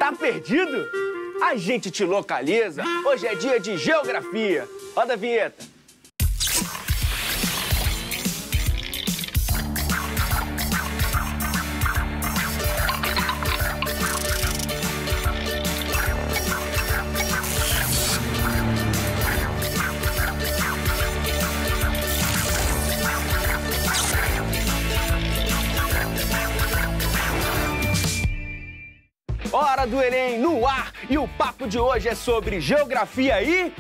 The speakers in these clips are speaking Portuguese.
Tá perdido? A gente te localiza. Hoje é dia de geografia. Roda a vinheta. Hora do Enem no ar e o papo de hoje é sobre geografia e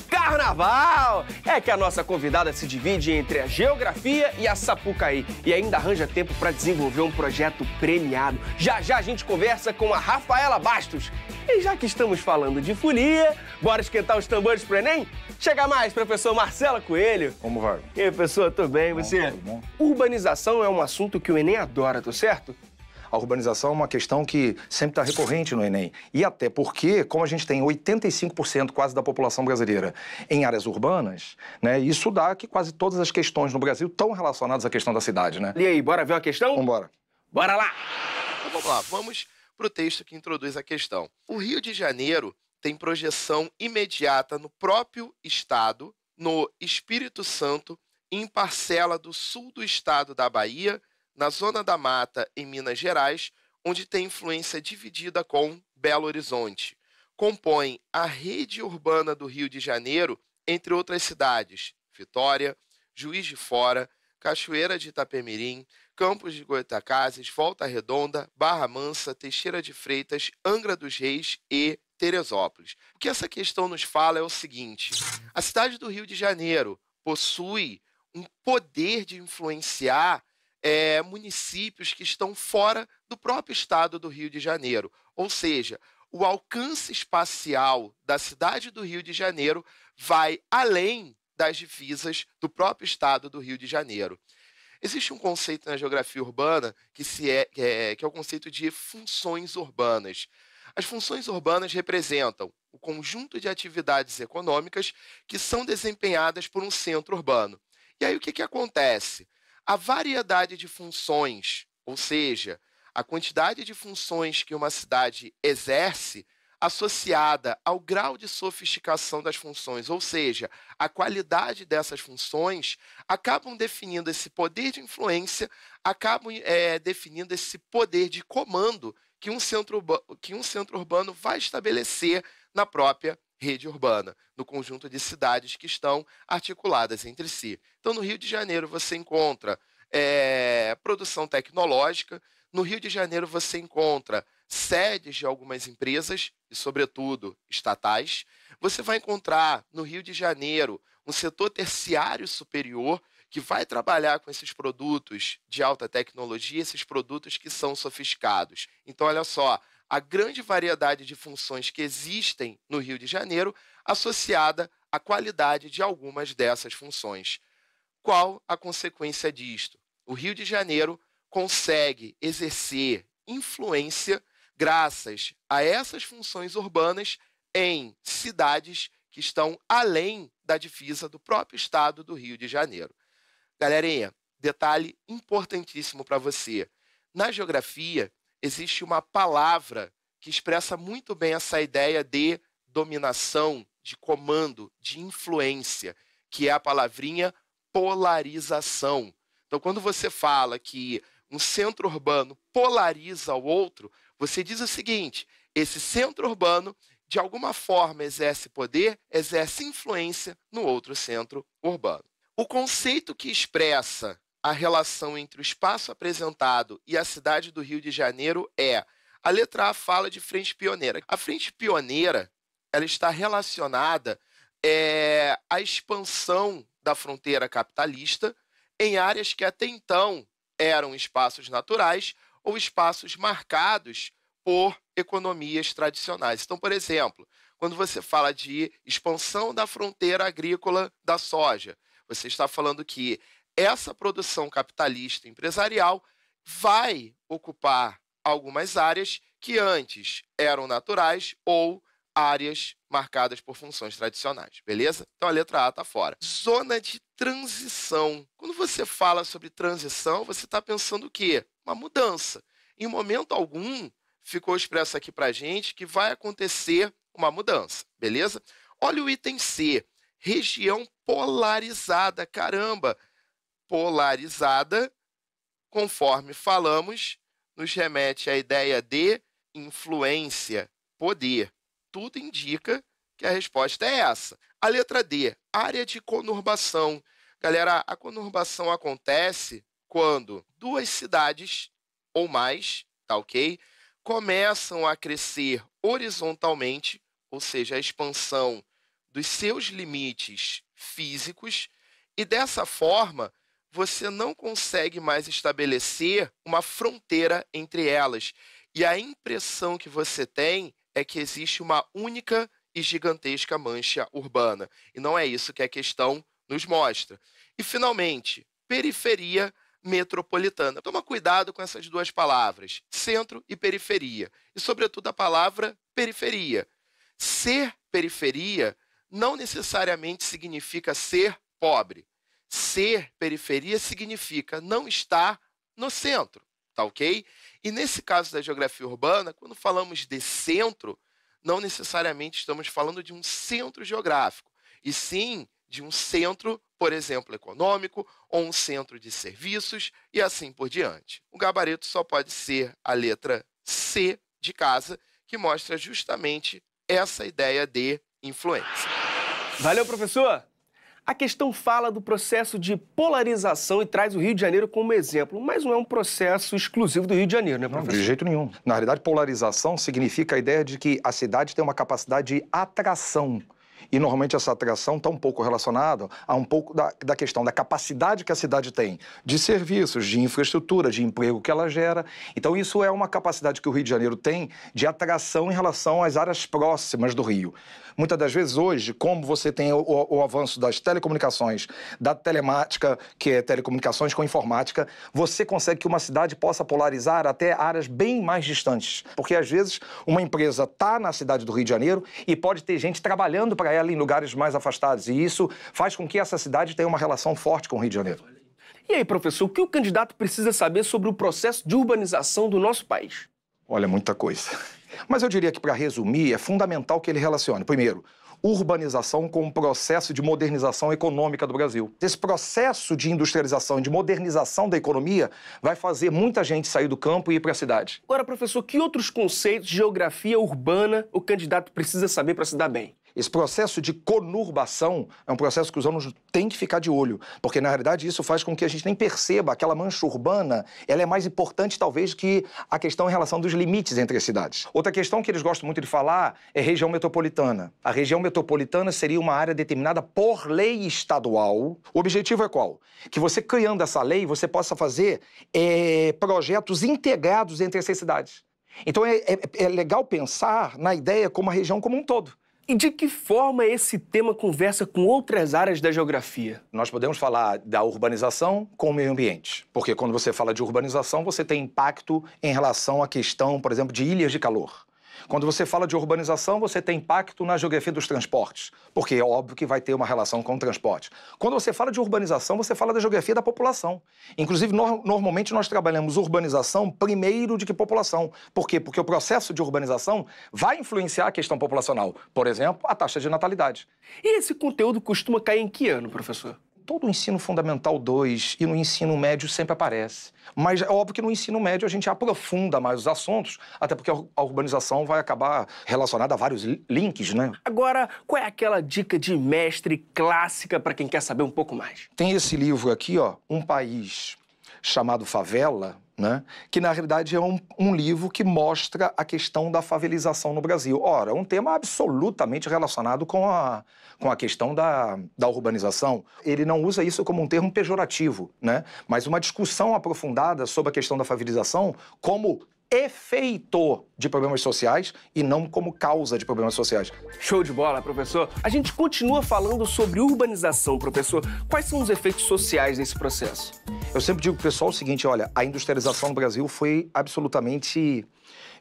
carnaval. É que a nossa convidada se divide entre a geografia e a Sapucaí e ainda arranja tempo para desenvolver um projeto premiado. Já já a gente conversa com a Rafaela Bastos. E já que estamos falando de folia, bora esquentar os tambores pro Enem? Chega mais, professor Marcelo Coelho. Como vai? E aí, professor, tudo bem? E você? Tudo bom. Urbanização é um assunto que o Enem adora, tá certo? A urbanização é uma questão que sempre está recorrente no Enem. E até porque, como a gente tem 85% quase da população brasileira em áreas urbanas, né, isso dá que quase todas as questões no Brasil estão relacionadas à questão da cidade, né? E aí, bora ver uma questão? Vambora. Bora lá! Então vamos lá, vamos para o texto que introduz a questão. O Rio de Janeiro tem projeção imediata no próprio estado, no Espírito Santo, em parcela do sul do estado da Bahia, na Zona da Mata, em Minas Gerais, onde tem influência dividida com Belo Horizonte. Compõe a rede urbana do Rio de Janeiro, entre outras cidades, Vitória, Juiz de Fora, Cachoeira de Itapemirim, Campos de Goytacazes, Volta Redonda, Barra Mansa, Teixeira de Freitas, Angra dos Reis e Teresópolis. O que essa questão nos fala é o seguinte: a cidade do Rio de Janeiro possui um poder de influenciar municípios que estão fora do próprio estado do Rio de Janeiro. Ou seja, o alcance espacial da cidade do Rio de Janeiro vai além das divisas do próprio estado do Rio de Janeiro. Existe um conceito na geografia urbana que é o conceito de funções urbanas. As funções urbanas representam o conjunto de atividades econômicas que são desempenhadas por um centro urbano. E aí o que acontece? A variedade de funções, ou seja, a quantidade de funções que uma cidade exerce, associada ao grau de sofisticação das funções, ou seja, a qualidade dessas funções, acabam definindo esse poder de influência, acabam definindo esse poder de comando que um centro urbano vai estabelecer na própria rede urbana, no conjunto de cidades que estão articuladas entre si. Então, no Rio de Janeiro, você encontra produção tecnológica. No Rio de Janeiro, você encontra sedes de algumas empresas, e, sobretudo, estatais. Você vai encontrar, no Rio de Janeiro, um setor terciário superior que vai trabalhar com esses produtos de alta tecnologia, esses produtos que são sofisticados. Então, olha só, a grande variedade de funções que existem no Rio de Janeiro associada à qualidade de algumas dessas funções. Qual a consequência disto? O Rio de Janeiro consegue exercer influência graças a essas funções urbanas em cidades que estão além da divisa do próprio estado do Rio de Janeiro. Galerinha, detalhe importantíssimo para você. Na geografia, existe uma palavra que expressa muito bem essa ideia de dominação, de comando, de influência, que é a palavrinha polarização. Então, quando você fala que um centro urbano polariza o outro, você diz o seguinte: esse centro urbano, de alguma forma, exerce poder, exerce influência no outro centro urbano. O conceito que expressa a relação entre o espaço apresentado e a cidade do Rio de Janeiro é: a letra A fala de frente pioneira. A frente pioneira, ela está relacionada à expansão da fronteira capitalista em áreas que até então eram espaços naturais ou espaços marcados por economias tradicionais. Então, por exemplo, quando você fala de expansão da fronteira agrícola da soja, você está falando que essa produção capitalista empresarial vai ocupar algumas áreas que antes eram naturais ou áreas marcadas por funções tradicionais, beleza? Então a letra A está fora. Zona de transição. Quando você fala sobre transição, você está pensando o quê? Uma mudança. Em momento algum, ficou expresso aqui para a gente que vai acontecer uma mudança, beleza? Olha o item C, região polarizada. Caramba, polarizada, conforme falamos, nos remete à ideia de influência, poder. Tudo indica que a resposta é essa. A letra D, área de conurbação. Galera, a conurbação acontece quando duas cidades ou mais, tá ok? Começam a crescer horizontalmente, ou seja, a expansão dos seus limites físicos, e dessa forma você não consegue mais estabelecer uma fronteira entre elas. E a impressão que você tem é que existe uma única e gigantesca mancha urbana. E não é isso que a questão nos mostra. E, finalmente, periferia metropolitana. Toma cuidado com essas duas palavras, centro e periferia. E, sobretudo, a palavra periferia. Ser periferia não necessariamente significa ser pobre. Ser periferia significa não estar no centro, tá ok? E nesse caso da geografia urbana, quando falamos de centro, não necessariamente estamos falando de um centro geográfico, e sim de um centro, por exemplo, econômico, ou um centro de serviços, e assim por diante. O gabarito só pode ser a letra C de casa, que mostra justamente essa ideia de influência. Valeu, professor! A questão fala do processo de polarização e traz o Rio de Janeiro como exemplo, mas não é um processo exclusivo do Rio de Janeiro, né, professor? Não, de jeito nenhum. Na realidade, polarização significa a ideia de que a cidade tem uma capacidade de atração. E, normalmente, essa atração está um pouco relacionada a um pouco da questão da capacidade que a cidade tem de serviços, de infraestrutura, de emprego que ela gera. Então, isso é uma capacidade que o Rio de Janeiro tem de atração em relação às áreas próximas do Rio. Muitas das vezes, hoje, como você tem o avanço das telecomunicações, da telemática, que é telecomunicações com informática, você consegue que uma cidade possa polarizar até áreas bem mais distantes. Porque, às vezes, uma empresa está na cidade do Rio de Janeiro e pode ter gente trabalhando para ela em lugares mais afastados. E isso faz com que essa cidade tenha uma relação forte com o Rio de Janeiro. E aí, professor, o que o candidato precisa saber sobre o processo de urbanização do nosso país? Olha, muita coisa. Mas eu diria que, para resumir, é fundamental que ele relacione, primeiro, urbanização com o processo de modernização econômica do Brasil. Esse processo de industrialização e de modernização da economia vai fazer muita gente sair do campo e ir para a cidade. Agora, professor, que outros conceitos de geografia urbana o candidato precisa saber para se dar bem? Esse processo de conurbação é um processo que os alunos têm que ficar de olho, porque, na realidade, isso faz com que a gente nem perceba aquela mancha urbana, ela é mais importante, talvez, que a questão em relação dos limites entre as cidades. Outra questão que eles gostam muito de falar é região metropolitana. A região metropolitana seria uma área determinada por lei estadual. O objetivo é qual? Que você, criando essa lei, você possa fazer projetos integrados entre essas cidades. Então, é legal pensar na ideia como a região como um todo. E de que forma esse tema conversa com outras áreas da geografia? Nós podemos falar da urbanização com o meio ambiente, porque quando você fala de urbanização, você tem impacto em relação à questão, por exemplo, de ilhas de calor. Quando você fala de urbanização, você tem impacto na geografia dos transportes, porque é óbvio que vai ter uma relação com o transporte. Quando você fala de urbanização, você fala da geografia da população. Inclusive, normalmente nós trabalhamos urbanização primeiro de que população. Por quê? Porque o processo de urbanização vai influenciar a questão populacional. Por exemplo, a taxa de natalidade. E esse conteúdo costuma cair em que ano, professor? Todo o ensino fundamental 2 e no ensino médio sempre aparece. Mas é óbvio que no ensino médio a gente aprofunda mais os assuntos, até porque a urbanização vai acabar relacionada a vários links, né? Agora, qual é aquela dica de mestre clássica para quem quer saber um pouco mais? Tem esse livro aqui, ó, Um País Chamado Favela, né? Que na realidade é um livro que mostra a questão da favelização no Brasil. Ora, um tema absolutamente relacionado com a questão da urbanização. Ele não usa isso como um termo pejorativo, né? Mas uma discussão aprofundada sobre a questão da favelização como efeito de problemas sociais e não como causa de problemas sociais. Show de bola, professor. A gente continua falando sobre urbanização, professor. Quais são os efeitos sociais desse processo? Eu sempre digo pro pessoal o seguinte, olha, a industrialização no Brasil foi absolutamente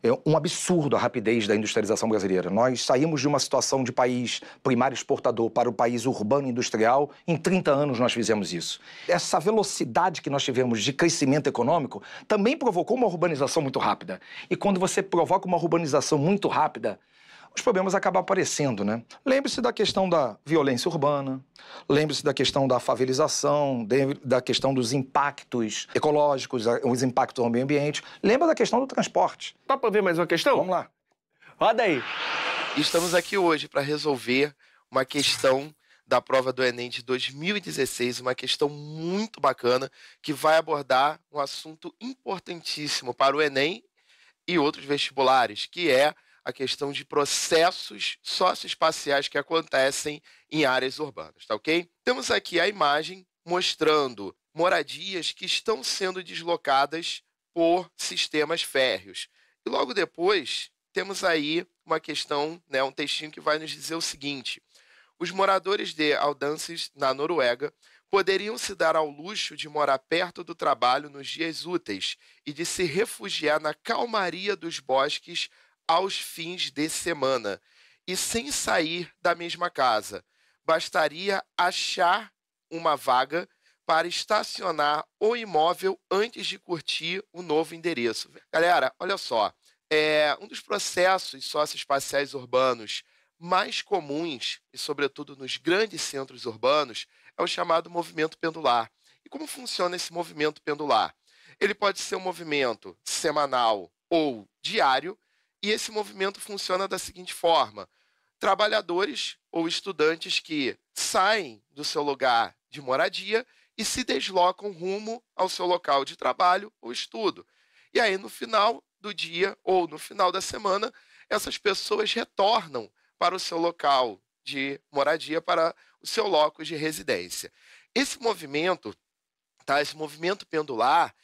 É um absurdo a rapidez da industrialização brasileira. Nós saímos de uma situação de país primário exportador para o país urbano industrial. Em 30 anos nós fizemos isso. Essa velocidade que nós tivemos de crescimento econômico também provocou uma urbanização muito rápida. E quando você provoca uma urbanização muito rápida, os problemas acabam aparecendo, né? Lembre-se da questão da violência urbana, lembre-se da questão da favelização, da questão dos impactos ecológicos, os impactos ao meio ambiente. Lembra da questão do transporte. Dá para ver mais uma questão? Vamos lá. Roda aí. Estamos aqui hoje para resolver uma questão da prova do Enem de 2016, uma questão muito bacana que vai abordar um assunto importantíssimo para o Enem e outros vestibulares, que é a questão de processos socioespaciais que acontecem em áreas urbanas, tá ok? Temos aqui a imagem mostrando moradias que estão sendo deslocadas por sistemas férreos. E logo depois, temos aí uma questão, né, um textinho que vai nos dizer o seguinte: os moradores de Aldanses, na Noruega, poderiam se dar ao luxo de morar perto do trabalho nos dias úteis e de se refugiar na calmaria dos bosques aos fins de semana, e sem sair da mesma casa. Bastaria achar uma vaga para estacionar o imóvel antes de curtir o novo endereço. Galera, olha só, um dos processos socioespaciais urbanos mais comuns, e sobretudo nos grandes centros urbanos, é o chamado movimento pendular. E como funciona esse movimento pendular? Ele pode ser um movimento semanal ou diário, e esse movimento funciona da seguinte forma: trabalhadores ou estudantes que saem do seu lugar de moradia e se deslocam rumo ao seu local de trabalho ou estudo. E aí, no final do dia ou no final da semana, essas pessoas retornam para o seu local de moradia, para o seu locus de residência. Esse movimento pendular,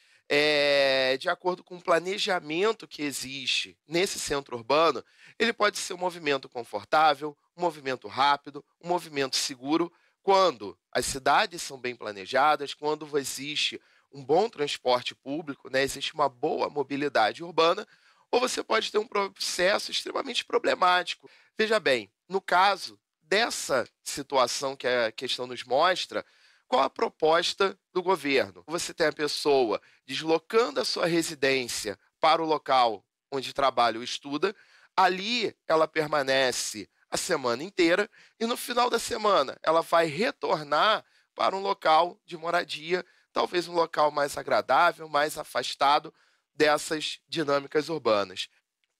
de acordo com o planejamento que existe nesse centro urbano, ele pode ser um movimento confortável, um movimento rápido, um movimento seguro, quando as cidades são bem planejadas, quando existe um bom transporte público, né, existe uma boa mobilidade urbana, ou você pode ter um processo extremamente problemático. Veja bem, no caso dessa situação que a questão nos mostra, qual a proposta do governo? Você tem a pessoa deslocando a sua residência para o local onde trabalha ou estuda, ali ela permanece a semana inteira e no final da semana ela vai retornar para um local de moradia, talvez um local mais agradável, mais afastado dessas dinâmicas urbanas.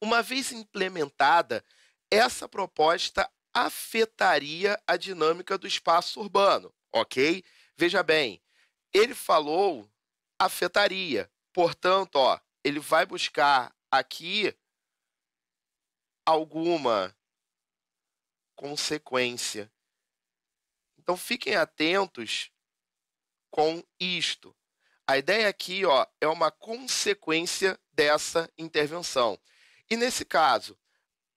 Uma vez implementada, essa proposta afetaria a dinâmica do espaço urbano, ok? Veja bem, ele falou afetaria, portanto, ele vai buscar aqui alguma consequência. Então, fiquem atentos com isto. A ideia aqui, é uma consequência dessa intervenção. E, nesse caso,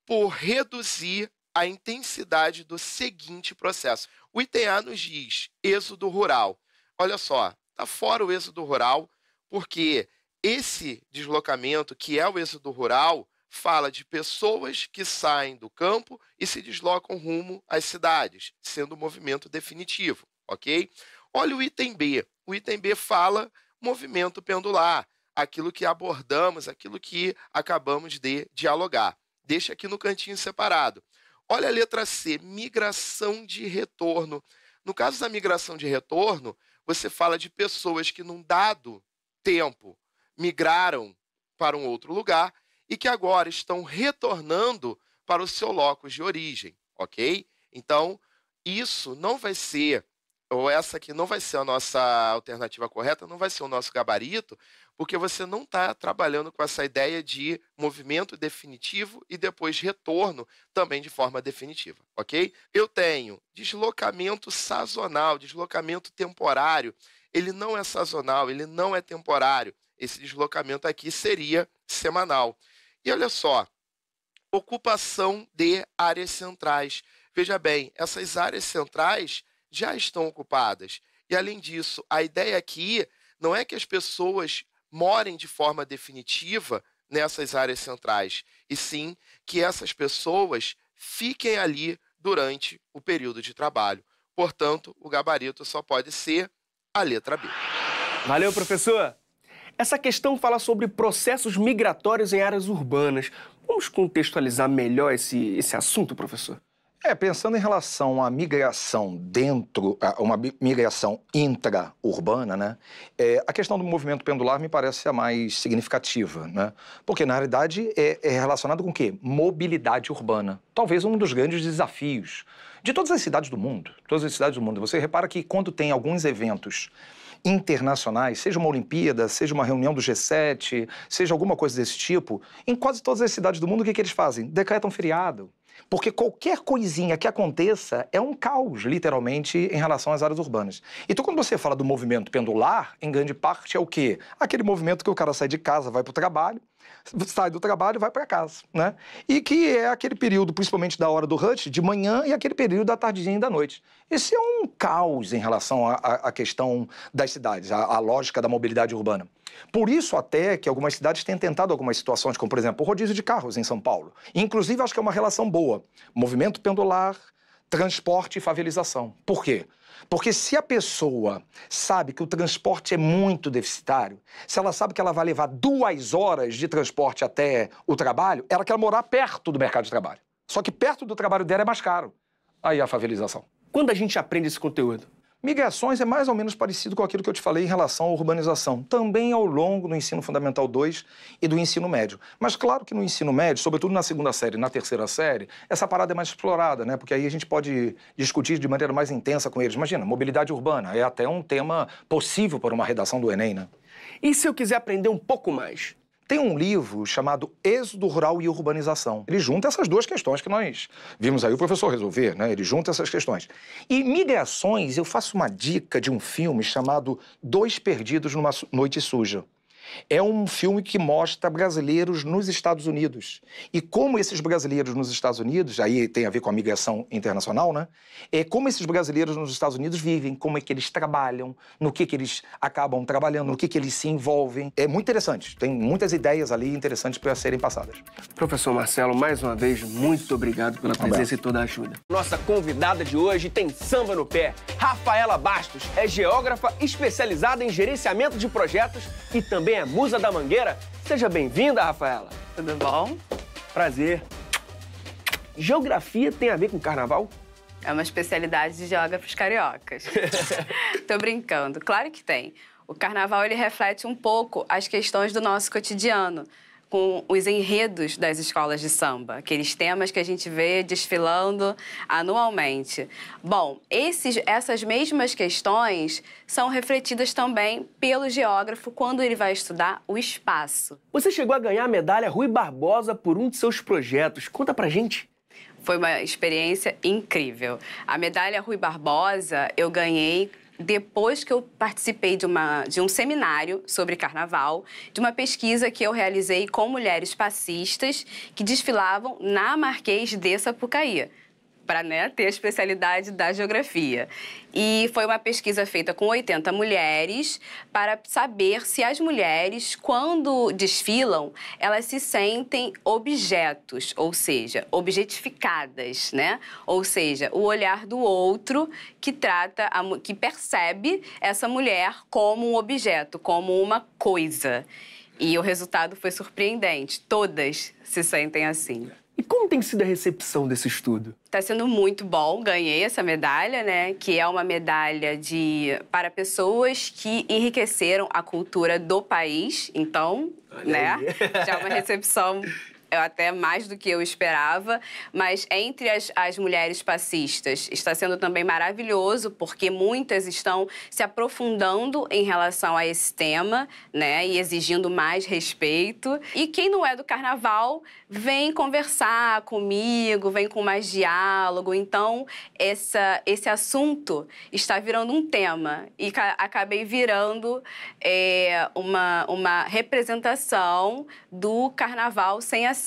por reduzir a intensidade do seguinte processo. O item A nos diz êxodo rural. Olha só, está fora o êxodo rural, porque esse deslocamento, que é o êxodo rural, fala de pessoas que saem do campo e se deslocam rumo às cidades, sendo o movimento definitivo, ok? Olha o item B. O item B fala movimento pendular, aquilo que abordamos, aquilo que acabamos de dialogar. Deixa aqui no cantinho separado. Olha a letra C, migração de retorno. No caso da migração de retorno, você fala de pessoas que num dado tempo migraram para um outro lugar e que agora estão retornando para o seu locus de origem, ok? Então, isso não vai ser, ou essa aqui não vai ser a nossa alternativa correta, não vai ser o nosso gabarito, porque você não está trabalhando com essa ideia de movimento definitivo e depois retorno também de forma definitiva, ok? Eu tenho deslocamento sazonal, deslocamento temporário. Ele não é sazonal, ele não é temporário. Esse deslocamento aqui seria semanal. E olha só, ocupação de áreas centrais. Veja bem, essas áreas centrais já estão ocupadas. E, além disso, a ideia aqui não é que as pessoas morem de forma definitiva nessas áreas centrais, e sim que essas pessoas fiquem ali durante o período de trabalho. Portanto, o gabarito só pode ser a letra B. Valeu, professor! Essa questão fala sobre processos migratórios em áreas urbanas. Vamos contextualizar melhor esse assunto, professor? Pensando em relação à migração uma migração intra-urbana, né? A questão do movimento pendular me parece a mais significativa, né? Porque, na realidade, é relacionado com o quê? Mobilidade urbana. Talvez um dos grandes desafios de todas as cidades do mundo. Todas as cidades do mundo. Você repara que quando tem alguns eventos internacionais, seja uma Olimpíada, seja uma reunião do G7, seja alguma coisa desse tipo, em quase todas as cidades do mundo, o que eles fazem? Decretam feriado. Porque qualquer coisinha que aconteça é um caos, literalmente, em relação às áreas urbanas. Então, quando você fala do movimento pendular, em grande parte é o quê? Aquele movimento que o cara sai de casa, vai para o trabalho, sai do trabalho e vai para casa, né? E que é aquele período, principalmente da hora do rush, de manhã, e aquele período da tardinha e da noite. Esse é um caos em relação à questão das cidades, à lógica da mobilidade urbana. Por isso até que algumas cidades têm tentado algumas situações, como por exemplo o rodízio de carros em São Paulo. Inclusive acho que é uma relação boa. Movimento pendular, transporte e favelização. Por quê? Porque se a pessoa sabe que o transporte é muito deficitário, se ela sabe que ela vai levar 2 horas de transporte até o trabalho, ela quer morar perto do mercado de trabalho. Só que perto do trabalho dela é mais caro. Aí a favelização. Quando a gente aprende esse conteúdo? Migrações é mais ou menos parecido com aquilo que eu te falei em relação à urbanização, também ao longo do ensino fundamental 2 e do ensino médio. Mas claro que no ensino médio, sobretudo na 2ª série e na 3ª série, essa parada é mais explorada, né? Porque aí a gente pode discutir de maneira mais intensa com eles. Imagina, mobilidade urbana é até um tema possível para uma redação do Enem, né? E se eu quiser aprender um pouco mais? Tem um livro chamado Êxodo Rural e Urbanização. Ele junta essas duas questões que nós vimos aí o professor resolver, né? Ele junta essas questões. E migrações, eu faço uma dica de um filme chamado Dois Perdidos numa Noite Suja. É um filme que mostra brasileiros nos Estados Unidos. E como esses brasileiros nos Estados Unidos, aí tem a ver com a migração internacional, né? Como esses brasileiros nos Estados Unidos vivem, como é que eles trabalham, no que eles acabam trabalhando, no que eles se envolvem. É muito interessante. Tem muitas ideias ali interessantes para serem passadas. Professor Marcelo, mais uma vez, muito obrigado pela presença e toda a ajuda. Nossa convidada de hoje tem samba no pé. Rafaela Bastos é geógrafa especializada em gerenciamento de projetos e também é musa da Mangueira. Seja bem-vinda, Rafaela. Tudo bom? Prazer. Geografia tem a ver com carnaval? É uma especialidade de geógrafos cariocas. Tô brincando. Claro que tem. O carnaval, ele reflete um pouco as questões do nosso cotidiano, com os enredos das escolas de samba, aqueles temas que a gente vê desfilando anualmente. Bom, essas mesmas questões são refletidas também pelo geógrafo quando ele vai estudar o espaço. Você chegou a ganhar a medalha Rui Barbosa por um de seus projetos. Conta pra gente. Foi uma experiência incrível. A medalha Rui Barbosa eu ganhei depois que eu participei de um seminário sobre carnaval, de uma pesquisa que eu realizei com mulheres passistas que desfilavam na Marquês de Sapucaí, para ter a especialidade da geografia. E foi uma pesquisa feita com 80 mulheres para saber se as mulheres, quando desfilam, elas se sentem objetos, ou seja, objetificadas, né? Ou seja, o olhar do outro que que percebe essa mulher como um objeto, como uma coisa. E o resultado foi surpreendente. Todas se sentem assim. E como tem sido a recepção desse estudo? Está sendo muito bom, ganhei essa medalha, né? Que é uma medalha para pessoas que enriqueceram a cultura do país. Então, né? Já é uma recepção até mais do que eu esperava, mas entre as mulheres passistas está sendo também maravilhoso, porque muitas estão se aprofundando em relação a esse tema, né, e exigindo mais respeito. E quem não é do carnaval vem conversar comigo, vem com mais diálogo. Então, esse assunto está virando um tema e acabei virando uma representação do carnaval sem assédio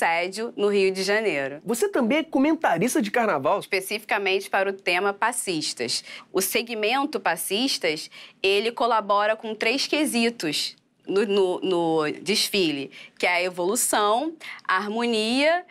no Rio de Janeiro. Você também é comentarista de carnaval? Especificamente para o tema passistas. O segmento passistas, ele colabora com 3 quesitos no desfile, que é a evolução, a harmonia,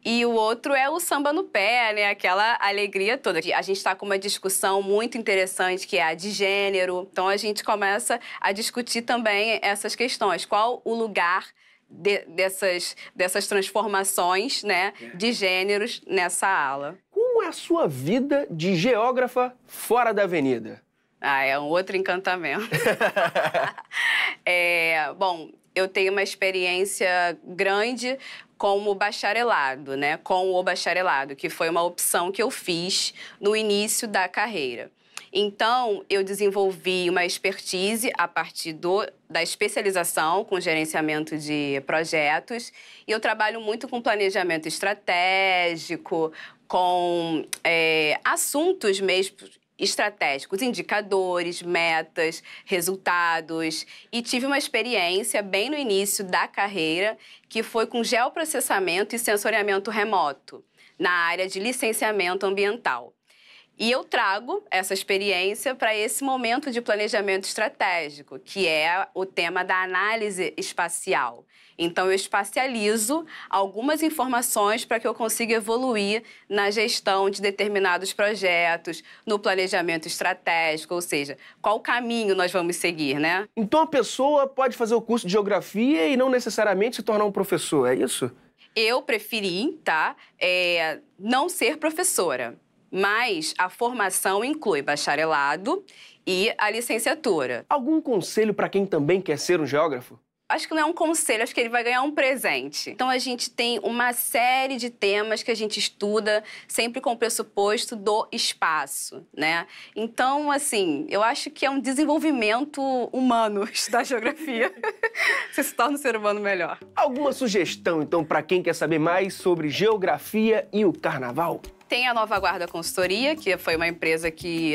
e o outro é o samba no pé, né? Aquela alegria toda. A gente está com uma discussão muito interessante, que é a de gênero. Então, a gente começa a discutir também essas questões. Qual o lugar dessas transformações, né, de gêneros nessa ala? Como é a sua vida de geógrafa fora da avenida? É um outro encantamento. Bom, eu tenho uma experiência grande com o bacharelado, né? Com o bacharelado, que foi uma opção que eu fiz no início da carreira. Então, eu desenvolvi uma expertise a partir da especialização com gerenciamento de projetos. E eu trabalho muito com planejamento estratégico, com assuntos mesmo estratégicos, indicadores, metas, resultados. E tive uma experiência bem no início da carreira, que foi com geoprocessamento e sensoriamento remoto, na área de licenciamento ambiental. E eu trago essa experiência para esse momento de planejamento estratégico, que é o tema da análise espacial. Então, eu espacializo algumas informações para que eu consiga evoluir na gestão de determinados projetos, no planejamento estratégico, ou seja, qual caminho nós vamos seguir, né? Então, a pessoa pode fazer o curso de geografia e não necessariamente se tornar um professor, é isso? Eu preferi, não ser professora. Mas a formação inclui bacharelado e a licenciatura. Algum conselho para quem também quer ser um geógrafo? Acho que não é um conselho, acho que ele vai ganhar um presente. Então, a gente tem uma série de temas que a gente estuda sempre com o pressuposto do espaço, né? Então, assim, eu acho que é um desenvolvimento humano estudar geografia. Você se torna um ser humano melhor. Alguma sugestão, então, para quem quer saber mais sobre geografia e o carnaval? Tem a Nova Guarda Consultoria, que foi uma empresa que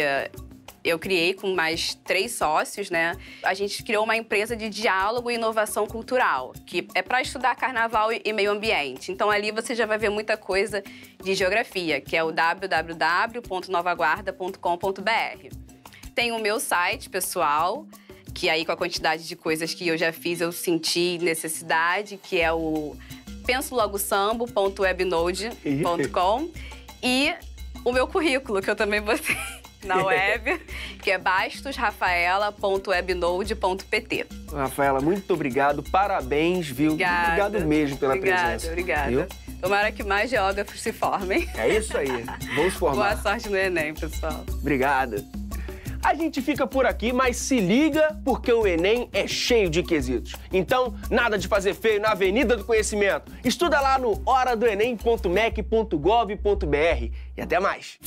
eu criei com mais 3 sócios, né? A gente criou uma empresa de diálogo e inovação cultural, que é para estudar carnaval e meio ambiente. Então, ali você já vai ver muita coisa de geografia, que é o www.novaguarda.com.br. Tem o meu site pessoal, que aí com a quantidade de coisas que eu já fiz, eu senti necessidade, que é o pensologossambo.webnode.com. E o meu currículo, que eu também botei na web, que é bastosrafaela.webnode.pt. Rafaela, muito obrigado, parabéns, viu? Obrigada. Obrigado mesmo pela presença. Obrigada. Viu? Tomara que mais geógrafos se formem. É isso aí, vamos formar. Boa sorte no Enem, pessoal. Obrigado. A gente fica por aqui, mas se liga porque o Enem é cheio de quesitos. Então, nada de fazer feio na Avenida do Conhecimento. Estuda lá no horadoenem.mec.gov.br e até mais.